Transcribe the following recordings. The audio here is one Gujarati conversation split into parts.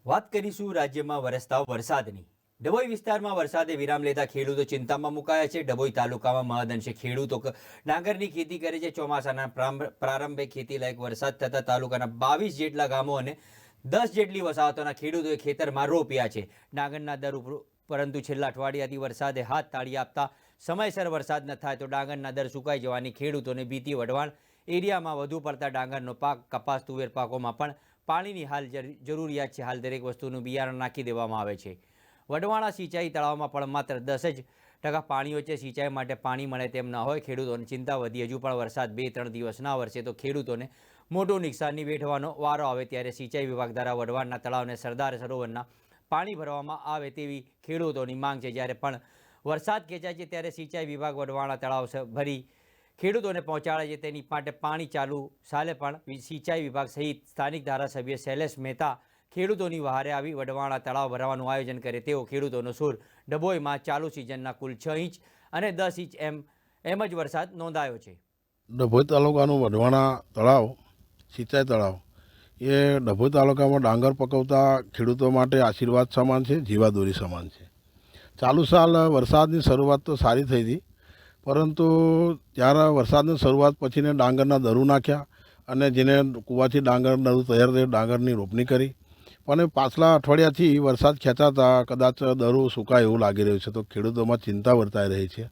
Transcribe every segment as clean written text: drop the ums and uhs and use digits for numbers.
વાત કરીશું રાજ્યમાં વરસતા વરસાદની। ડભોઈ વિસ્તારમાં વરસાદે વિરામ લેતા ખેડૂતો ચિંતામાં મુકાયા છે। ડભોઈ તાલુકામાં મહદઅંશે ખેડૂતો ડાંગરની ખેતી કરે છે। ચોમાસાના પ્રારંભે ખેતી લાયક વરસાદ થતા તાલુકાના 22 જેટલા ગામો અને 10 જેટલી વસાહતોના ખેડૂતોએ ખેતરમાં રોપ્યા છે ડાંગરના દર ઉપર। પરંતુ છેલ્લા અઠવાડિયાથી વરસાદે હાથ તાળી આપતા સમયસર વરસાદ ન થાય તો ડાંગરના દર સુકાઈ જવાની ખેડૂતોને ભીતિ। વઢવાણ એરિયામાં વધુ પડતા ડાંગરનો પાક, કપાસ, તુવેર પાકોમાં પણ પાણીની હાલ જરૂરિયાત છે। હાલ દરેક વસ્તુનું બિયારણ નાખી દેવામાં આવે છે। વઢવાણા સિંચાઈ તળાવમાં પણ માત્ર 10% પાણીઓ છે। સિંચાઈ માટે પાણી મળે તેમ ન હોય ખેડૂતોને ચિંતા વધી। હજુ પણ વરસાદ 2-3 દિવસ ના વરસે તો ખેડૂતોને મોટું નુકસાનની વેઠવાનો વારો આવે ત્યારે સિંચાઈ વિભાગ દ્વારા વઢવાણના તળાવને સરદાર સરોવરના પાણી ભરવામાં આવે તેવી ખેડૂતોની માંગ છે। જ્યારે પણ વરસાદ ખેંચાય છે ત્યારે સિંચાઈ વિભાગ વઢવાણા તળાવ ભરી ખેડૂતોને પહોંચાડે છે તેની માટે પાણી ચાલુ સાલે પણ સિંચાઈ વિભાગ સહિત સ્થાનિક ધારાસભ્ય શૈલેષ મહેતા ખેડૂતોની વહારે આવી વઢવાણા તળાવ ભરવાનું આયોજન કરે તેવો ખેડૂતોનો સૂર। ડભોઈમાં ચાલુ સિઝનના કુલ 6 ઇંચ અને 10 ઇંચ એમ જ વરસાદ નોંધાયો છે। ડભોઈ તાલુકાનું વઢવાણા તળાવ સિંચાઈ તળાવ એ ડભોઈ તાલુકામાં ડાંગર પકવતા ખેડૂતો માટે આશીર્વાદ સમાન છે, જીવાદોરી સમાન છે। ચાલુ સાલ વરસાદની શરૂઆત તો સારી થઈ હતી, પરંતુ ત્યારે વરસાદની શરૂઆત પછીને ડાંગરના દરું નાખ્યા અને જેને કૂવાથી ડાંગર દરું તૈયાર થયું ડાંગરની રોપણી કરી। પણ પાછલા અઠવાડિયાથી વરસાદ ખેંચાતા કદાચ દરું સુકાય એવું લાગી રહ્યું છે, તો ખેડૂતોમાં ચિંતા વર્તાઈ રહી છે।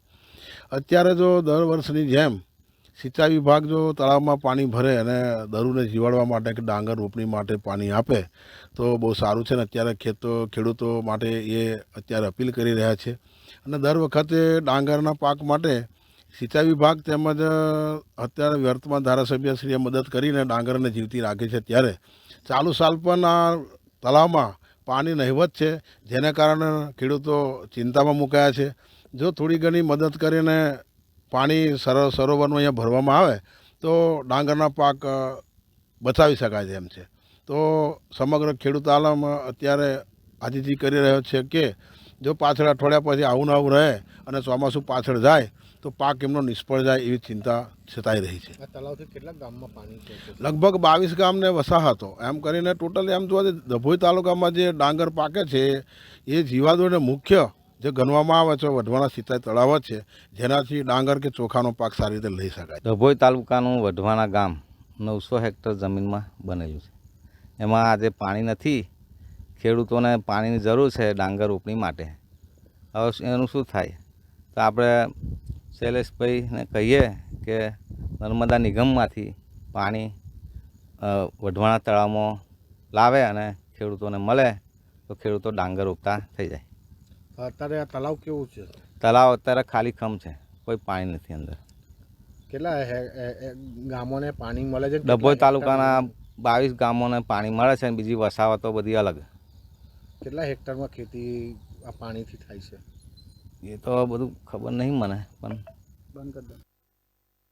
અત્યારે જો દર વર્ષની જેમ સિંચાઈ વિભાગ જો તળાવમાં પાણી ભરે અને દરુને જીવાડવા માટે કે ડાંગર રોપણી માટે પાણી આપે તો બહુ સારું છે। ને અત્યારે ખેડૂતો માટે એ અત્યારે અપીલ કરી રહ્યા છે અને દર વખતે ડાંગરના પાક માટે સિંચાઈ વિભાગ તેમજ અત્યારે વર્તમાન ધારાસભ્યશ્રીએ મદદ કરીને ડાંગરને જીવતી રાખી છે। ત્યારે ચાલુ સાલ પણ આ તળાવમાં પાણી નહિવત છે, જેને કારણે ખેડૂતો ચિંતામાં મુકાયા છે। જો થોડી ઘણી મદદ કરીને પાણી સરોવરનું અહીંયા ભરવામાં આવે તો ડાંગરના પાક બચાવી શકાય તેમ છે। તો સમગ્ર ખેડૂત આલમ અત્યારે આજીજી કરી રહ્યો છે કે જો પાછળ અઠવાડિયા પછી આવું ને આવું રહે અને ચોમાસું પાછળ જાય તો પાક એમનો નિષ્ફળ જાય એવી ચિંતા સતાઈ રહી છે। તળાવથી કેટલા ગામમાં પાણી પહોંચે? લગભગ 22 ગામને વસાહતો એમ કરીને ટોટલ એમ જોવા જઈએ ડભોઈ તાલુકામાં જે ડાંગર પાકે છે એ જીવાદોને મુખ્ય જે ગણવામાં આવે છે વઢવાણા સિંચાઈ તળાવ જ છે, જેનાથી ડાંગર કે ચોખાનો પાક સારી રીતે લઈ શકાય। ડભોઈ તાલુકાનું વઢવાણા ગામ 900 હેક્ટર જમીનમાં બનેલું છે। એમાં આજે પાણી નથી, ખેડૂતોને પાણીની જરૂર છે ડાંગર રોપણી માટે। હવે એનું શું થાય? તો આપણે શૈલેષભાઈને કહીએ કે નર્મદા નિગમમાંથી પાણી વઢવાણા તળાવમાં લાવે અને ખેડૂતોને મળે તો ખેડૂતો ડાંગર રોપતા થઈ જાય। અત્યારે આ તળાવ કેવું છે? તળાવ અત્યારે ખાલી ખમ છે, કોઈ પાણી નથી અંદર। કેટલા ગામોને પાણી મળે છે? ડભોઈ તાલુકાના 22 ગામોને પાણી મળે છે અને બીજી વસાવતો બધી અલગ। કેટલા હેક્ટરમાં ખેતી આ પાણીથી થાય છે? એ તો બધું ખબર નહીં મને, પણ બંધ કરી દો।